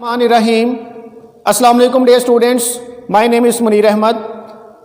Rahim. Assalamu alaikum dear students. My name is Munir Ahmad.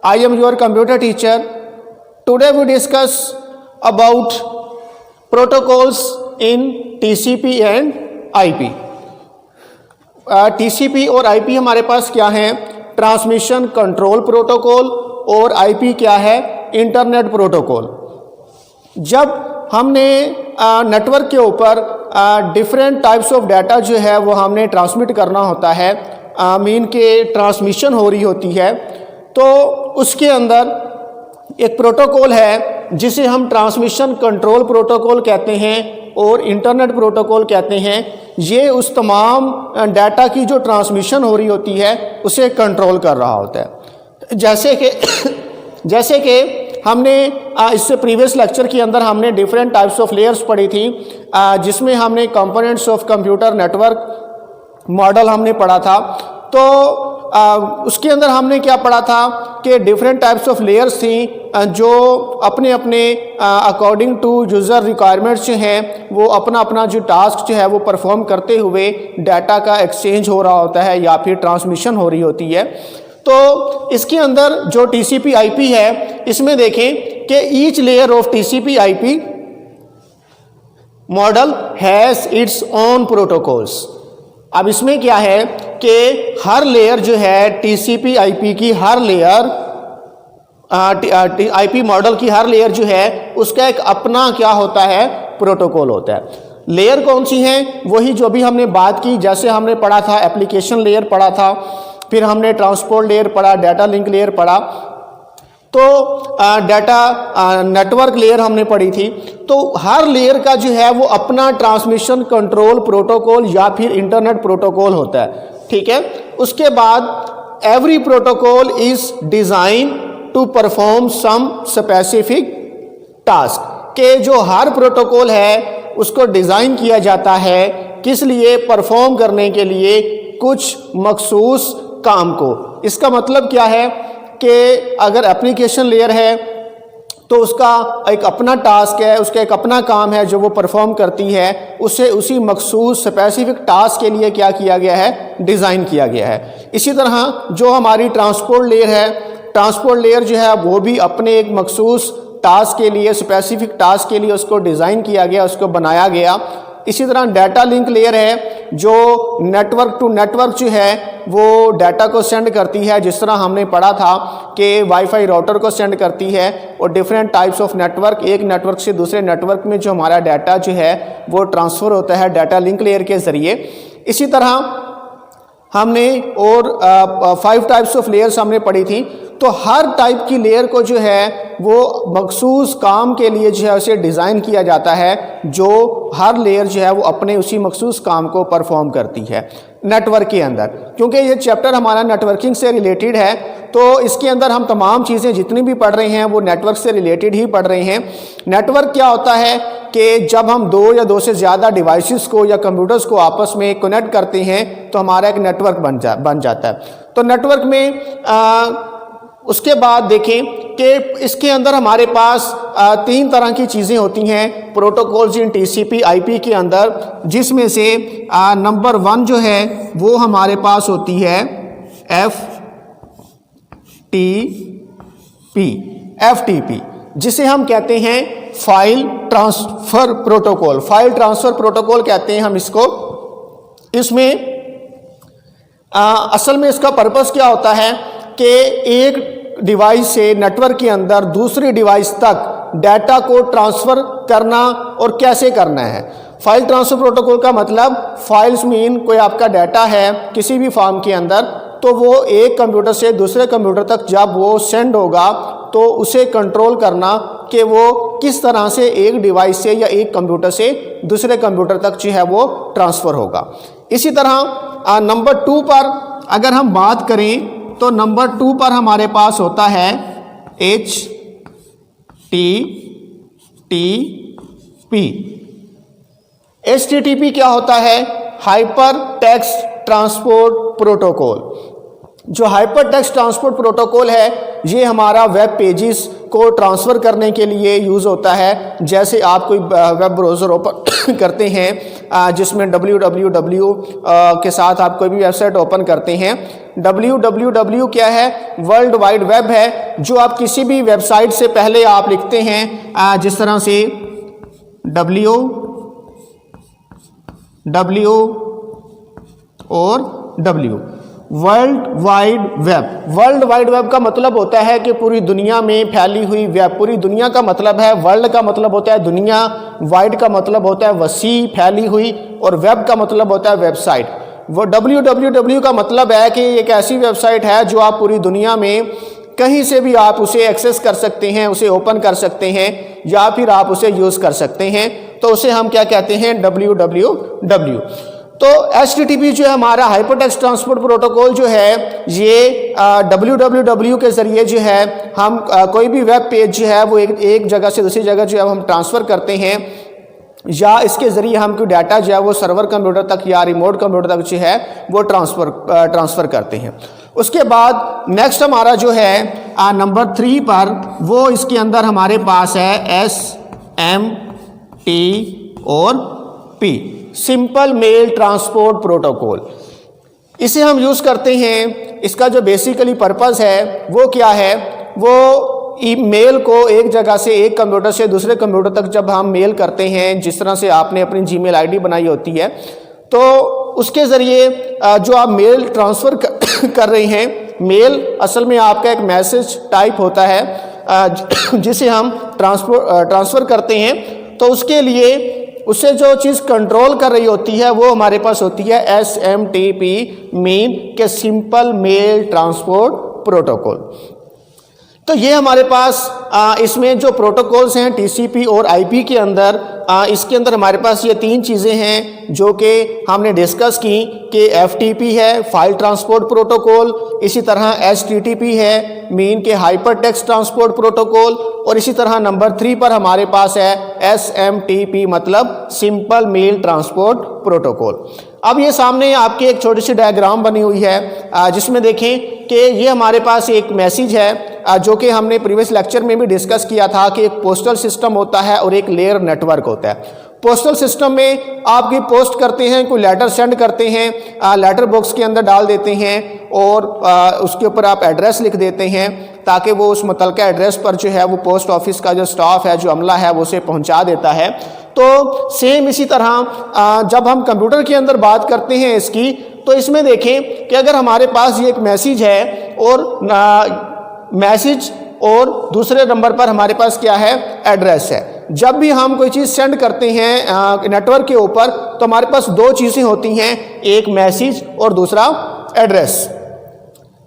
I am your computer teacher. Today we discuss about protocols in TCP and IP. TCP और IP हमारे पास क्या है? Transmission control protocol और IP क्या है? Internet protocol. जब हमने network के ऊपर डिफरेंट टाइप्स ऑफ डाटा जो है वो हमने ट्रांसमिट करना होता है, मीन के ट्रांसमिशन हो रही होती है, तो उसके अंदर एक प्रोटोकॉल है जिसे हम ट्रांसमिशन कंट्रोल प्रोटोकॉल कहते हैं और इंटरनेट प्रोटोकॉल कहते हैं। ये उस तमाम डाटा की जो ट्रांसमिशन हो रही होती है उसे कंट्रोल कर रहा होता है। जैसे कि हमने इससे प्रीवियस लेक्चर के अंदर हमने डिफरेंट टाइप्स ऑफ लेयर्स पढ़ी थी, जिसमें हमने components of computer network model हमने पढ़ा था। तो उसके अंदर हमने क्या पढ़ा था कि डिफरेंट टाइप्स ऑफ लेयर्स थी जो अपने अपने अकॉर्डिंग टू यूज़र रिक्वायरमेंट्स जो हैं वो अपना अपना जो टास्क जो है वो परफॉर्म करते हुए डाटा का एक्सचेंज हो रहा होता है या फिर ट्रांसमिशन हो रही होती है। तो इसके अंदर जो TCP IP है, इसमें देखें कि each layer of TCP IP model has its own protocols. अब इसमें क्या है कि हर लेयर जो है TCP IP की हर लेयर IP मॉडल की हर लेयर जो है उसका एक अपना क्या होता है, प्रोटोकॉल होता है। लेयर कौन सी हैं? वही जो भी हमने बात की, जैसे हमने पढ़ा था एप्लीकेशन लेयर पढ़ा था, फिर हमने ट्रांसपोर्ट लेयर पढ़ा, डाटा लिंक लेयर पढ़ा, तो डाटा नेटवर्क लेयर हमने पढ़ी थी। तो हर लेयर का जो है वो अपना ट्रांसमिशन कंट्रोल प्रोटोकॉल या फिर इंटरनेट प्रोटोकॉल होता है, ठीक है। उसके बाद every protocol is design to perform some specific task, के जो हर प्रोटोकॉल है उसको डिज़ाइन किया जाता है किस लिए? परफॉर्म करने के लिए कुछ मखसूस काम को। इसका मतलब क्या है कि अगर एप्लीकेशन लेयर है तो उसका एक अपना टास्क है, उसका एक अपना काम है जो वो परफॉर्म करती है, उसे उसी मखसूस स्पेसिफिक टास्क के लिए क्या किया गया है? डिज़ाइन किया गया है। इसी तरह जो हमारी ट्रांसपोर्ट लेयर है, ट्रांसपोर्ट लेयर जो है वो भी अपने एक मखसूस टास्क के लिए, स्पेसिफिक टास्क के लिए उसको डिज़ाइन किया गया, उसको बनाया गया। इसी तरह डाटा लिंक लेयर है जो नेटवर्क टू नेटवर्क जो है वो डाटा को सेंड करती है, जिस तरह हमने पढ़ा था कि वाईफाई राउटर को सेंड करती है, और डिफरेंट टाइप्स ऑफ नेटवर्क, एक नेटवर्क से दूसरे नेटवर्क में जो हमारा डाटा जो है वो ट्रांसफ़र होता है डाटा लिंक लेयर के ज़रिए। इसी तरह हमने और 5 टाइप्स ऑफ लेयर्स हमने पढ़ी थी। तो हर टाइप की लेयर को जो है वो मखसूस काम के लिए जो है उसे डिज़ाइन किया जाता है, जो हर लेयर जो है वो अपने उसी मखसूस काम को परफॉर्म करती है नेटवर्क के अंदर। क्योंकि ये चैप्टर हमारा नेटवर्किंग से रिलेटेड है, तो इसके अंदर हम तमाम चीज़ें जितनी भी पढ़ रहे हैं वो नेटवर्क से रिलेटेड ही पढ़ रहे हैं। नेटवर्क क्या होता है कि जब हम 2 या 2 से ज़्यादा डिवाइसेस को या कंप्यूटर्स को आपस में कनेक्ट करते हैं तो हमारा एक नेटवर्क बन जाता है। तो नेटवर्क में उसके बाद देखें कि इसके अंदर हमारे पास 3 तरह की चीज़ें होती हैं प्रोटोकॉल्स इन TCP IP के अंदर, जिसमें से नंबर 1 जो है वो हमारे पास होती है FTP, जिसे हम कहते हैं file transfer protocol. File transfer protocol कहते हैं हम इसको। इसमें असल में इसका पर्पस क्या होता है कि एक डिवाइस से नेटवर्क के अंदर दूसरी डिवाइस तक डाटा को ट्रांसफ़र करना और कैसे करना है। फाइल ट्रांसफ़र प्रोटोकॉल का मतलब, फाइल्स मीन कोई आपका डाटा है किसी भी फॉर्म के अंदर, तो वो एक कंप्यूटर से दूसरे कंप्यूटर तक जब वो सेंड होगा तो उसे कंट्रोल करना कि वो किस तरह से एक डिवाइस से या एक कंप्यूटर से दूसरे कंप्यूटर तक जो है वो ट्रांसफ़र होगा। इसी तरह नंबर 2 पर अगर हम बात करें तो नंबर 2 पर हमारे पास होता है HTTP क्या होता है? Hyper text transport protocol. जो हाइपर टेक्स्ट ट्रांसपोर्ट प्रोटोकॉल है ये हमारा वेब पेजेस को ट्रांसफ़र करने के लिए यूज़ होता है। जैसे आप कोई वेब ब्राउज़र ओपन करते हैं जिसमें www के साथ आप कोई भी वेबसाइट ओपन करते हैं। www क्या है? वर्ल्ड वाइड वेब है, जो आप किसी भी वेबसाइट से पहले आप लिखते हैं जिस तरह से W और W, world wide web. World wide web का मतलब होता है कि पूरी दुनिया में फैली हुई वेब। पूरी दुनिया का मतलब है, वर्ल्ड का मतलब होता है दुनिया, वाइड का मतलब होता है वसी, फैली हुई, और वेब का मतलब होता है वेबसाइट। वो www का मतलब है कि एक ऐसी वेबसाइट है जो आप पूरी दुनिया में कहीं से भी आप उसे एक्सेस कर सकते हैं, उसे ओपन कर सकते हैं, या फिर आप उसे यूज़ कर सकते हैं। तो उसे हम क्या कहते हैं? www। तो HTTP जो है हमारा हाइपरटेक्स्ट ट्रांसपोर्ट प्रोटोकॉल जो है, ये www के ज़रिए जो है हम कोई भी वेब पेज जो है वो एक जगह से दूसरी जगह जो है हम ट्रांसफ़र करते हैं, या इसके ज़रिए हम कोई डाटा जो है वो सर्वर कंप्यूटर तक या रिमोट कंप्यूटर तक जो है वो ट्रांसफ़र करते हैं। उसके बाद नेक्स्ट हमारा जो है नंबर 3 पर, वो इसके अंदर हमारे पास है SMT और P, simple mail transport protocol. इसे हम यूज़ करते हैं। इसका जो बेसिकली पर्पज़ है वो क्या है? वो ईमेल को एक जगह से, एक कंप्यूटर से दूसरे कंप्यूटर तक जब हम मेल करते हैं, जिस तरह से आपने अपनी जीमेल आईडी बनाई होती है, तो उसके ज़रिए जो आप मेल ट्रांसफ़र कर रहे हैं, मेल असल में आपका एक मैसेज टाइप होता है जिसे हम ट्रांसफ़र करते हैं। तो उसके लिए उससे जो चीज़ कंट्रोल कर रही होती है वो हमारे पास होती है SMTP, मीन के सिंपल मेल ट्रांसपोर्ट प्रोटोकॉल। तो ये हमारे पास इसमें जो प्रोटोकॉल्स हैं TCP और IP के अंदर, इसके अंदर हमारे पास ये 3 चीज़ें हैं जो कि हमने डिस्कस की कि FTP है, फाइल ट्रांसपोर्ट प्रोटोकॉल, इसी तरह HTTP है, मीन के हाइपर टेक्स्ट ट्रांसपोर्ट प्रोटोकॉल, और इसी तरह नंबर 3 पर हमारे पास है SMTP, मतलब सिंपल मेल ट्रांसपोर्ट प्रोटोकॉल। अब ये सामने आपके एक छोटी सी डायग्राम बनी हुई है जिसमें देखें कि ये हमारे पास एक मैसेज है जो कि हमने प्रीवियस लेक्चर में भी डिस्कस किया था कि एक पोस्टल सिस्टम होता है और एक लेयर नेटवर्क होता है। पोस्टल सिस्टम में आप की पोस्ट करते हैं, कोई लेटर सेंड करते हैं, लेटर बॉक्स के अंदर डाल देते हैं और उसके ऊपर आप एड्रेस लिख देते हैं ताकि वो उस मुतलका एड्रेस पर जो है वो पोस्ट ऑफिस का जो स्टाफ है, जो अमला है, वो उसे पहुंचा देता है। तो सेम इसी तरह जब हम कंप्यूटर के अंदर बात करते हैं इसकी, तो इसमें देखें कि अगर हमारे पास ये एक मैसेज है और मैसेज और दूसरे नंबर पर हमारे पास क्या है? एड्रेस है। जब भी हम कोई चीज़ सेंड करते हैं नेटवर्क के ऊपर, तो हमारे पास 2 चीज़ें होती हैं, एक मैसेज और दूसरा एड्रेस।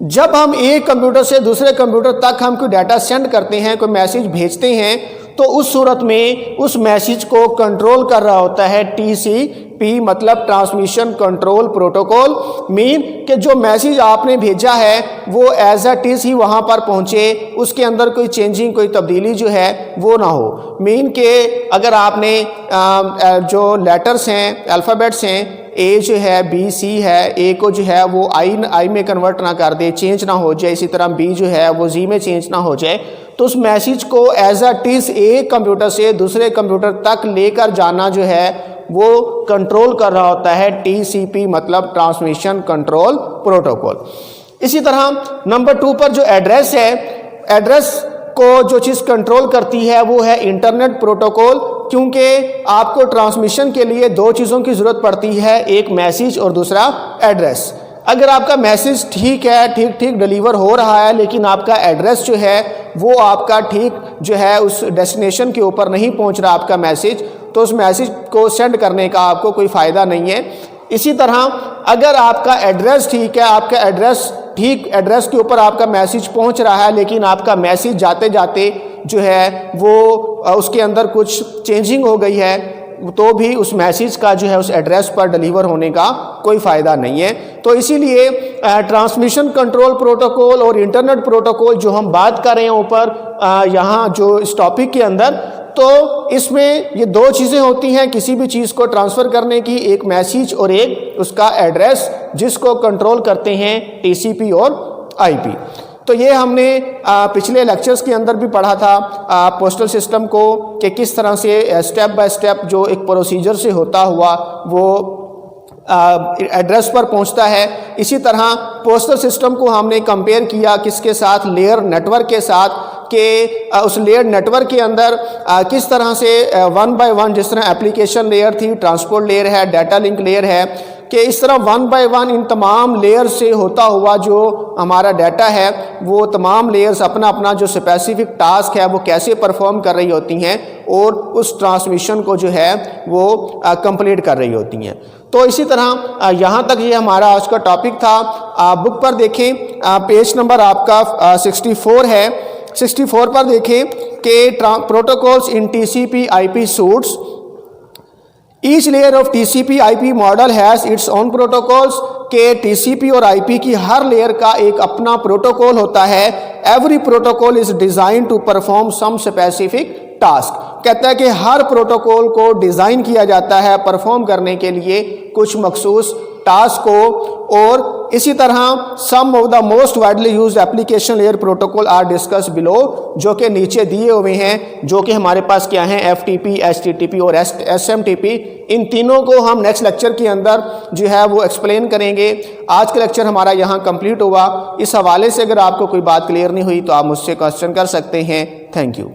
जब हम एक कंप्यूटर से दूसरे कंप्यूटर तक हम कोई डाटा सेंड करते हैं, कोई मैसेज भेजते हैं, तो उस सूरत में उस मैसेज को कंट्रोल कर रहा होता है TCP, मतलब ट्रांसमिशन कंट्रोल प्रोटोकॉल, मीन कि जो मैसेज आपने भेजा है वो एज अ टीज ही वहाँ पर पहुँचे, उसके अंदर कोई चेंजिंग, कोई तब्दीली जो है वो ना हो। मीन के अगर आपने जो लेटर्स हैं, अल्फ़ाबेट्स हैं, A जो है B C है, A को जो है वो I में कन्वर्ट ना कर दे, चेंज ना हो जाए, इसी तरह B जो है वो Z में चेंज ना हो जाए, तो उस मैसेज को एज अ टीज एक कंप्यूटर से दूसरे कंप्यूटर तक लेकर जाना जो है वो कंट्रोल कर रहा होता है TCP, मतलब ट्रांसमिशन कंट्रोल प्रोटोकॉल। इसी तरह नंबर 2 पर जो एड्रेस है, एड्रेस को जो चीज़ कंट्रोल करती है वो है इंटरनेट प्रोटोकॉल, क्योंकि आपको ट्रांसमिशन के लिए 2 चीज़ों की ज़रूरत पड़ती है, एक मैसेज और दूसरा एड्रेस। अगर आपका मैसेज ठीक है, ठीक डिलीवर हो रहा है, लेकिन आपका एड्रेस जो है वो आपका ठीक जो है उस डेस्टिनेशन के ऊपर नहीं पहुंच रहा आपका मैसेज, तो उस मैसेज को सेंड करने का आपको कोई फ़ायदा नहीं है। इसी तरह अगर आपका एड्रेस ठीक है, आपका एड्रेस ठीक एड्रेस के ऊपर आपका मैसेज पहुंच रहा है, लेकिन आपका मैसेज जाते जाते जो है वो उसके अंदर कुछ चेंजिंग हो गई है, तो भी उस मैसेज का जो है उस एड्रेस पर डिलीवर होने का कोई फ़ायदा नहीं है। तो इसीलिए ट्रांसमिशन कंट्रोल प्रोटोकॉल और इंटरनेट प्रोटोकॉल जो हम बात कर रहे हैं ऊपर यहाँ जो इस टॉपिक के अंदर, तो इसमें ये 2 चीज़ें होती हैं किसी भी चीज़ को ट्रांसफ़र करने की, एक मैसेज और एक उसका एड्रेस, जिसको कंट्रोल करते हैं TCP और IP। तो ये हमने पिछले लेक्चर्स के अंदर भी पढ़ा था पोस्टल सिस्टम को कि किस तरह से स्टेप बाय स्टेप जो एक प्रोसीजर से होता हुआ वो एड्रेस पर पहुंचता है। इसी तरह पोस्टल सिस्टम को हमने कंपेयर किया किसके साथ, लेयर नेटवर्क के साथ, कि उस लेयर नेटवर्क के अंदर किस तरह से वन बाय वन, जिस तरह एप्लीकेशन लेयर थी, ट्रांसपोर्ट लेयर है, डाटा लिंक लेयर है, कि इस तरह वन बाय वन इन तमाम लेयर से होता हुआ जो हमारा डाटा है वो तमाम लेयर्स अपना अपना जो स्पेसिफिक टास्क है वो कैसे परफॉर्म कर रही होती हैं और उस ट्रांसमिशन को जो है वो कंप्लीट कर रही होती हैं। तो इसी तरह यहाँ तक ये हमारा आज का टॉपिक था। बुक पर देखें, पेज नंबर आपका 64 है। 64 पर देखें कि protocols in TCP IP suits, each layer of TCP IP model has its own protocols, के TCP और IP की हर लेयर का एक अपना प्रोटोकॉल होता है। Every protocol is design to perform some specific task. कहता है कि हर प्रोटोकॉल को डिज़ाइन किया जाता है परफॉर्म करने के लिए कुछ मखसूस टास्क को। और इसी तरह some of the most widely used application layer protocol are discuss below, जो कि नीचे दिए हुए हैं, जो कि हमारे पास क्या हैं, FTP, HTTP और SMTP। इन तीनों को हम नेक्स्ट लेक्चर के अंदर जो है वो एक्सप्लेन करेंगे। आज का लेक्चर हमारा यहाँ कंप्लीट हुआ। इस हवाले से अगर आपको कोई बात क्लियर नहीं हुई तो आप मुझसे क्वेश्चन कर सकते हैं। Thank you.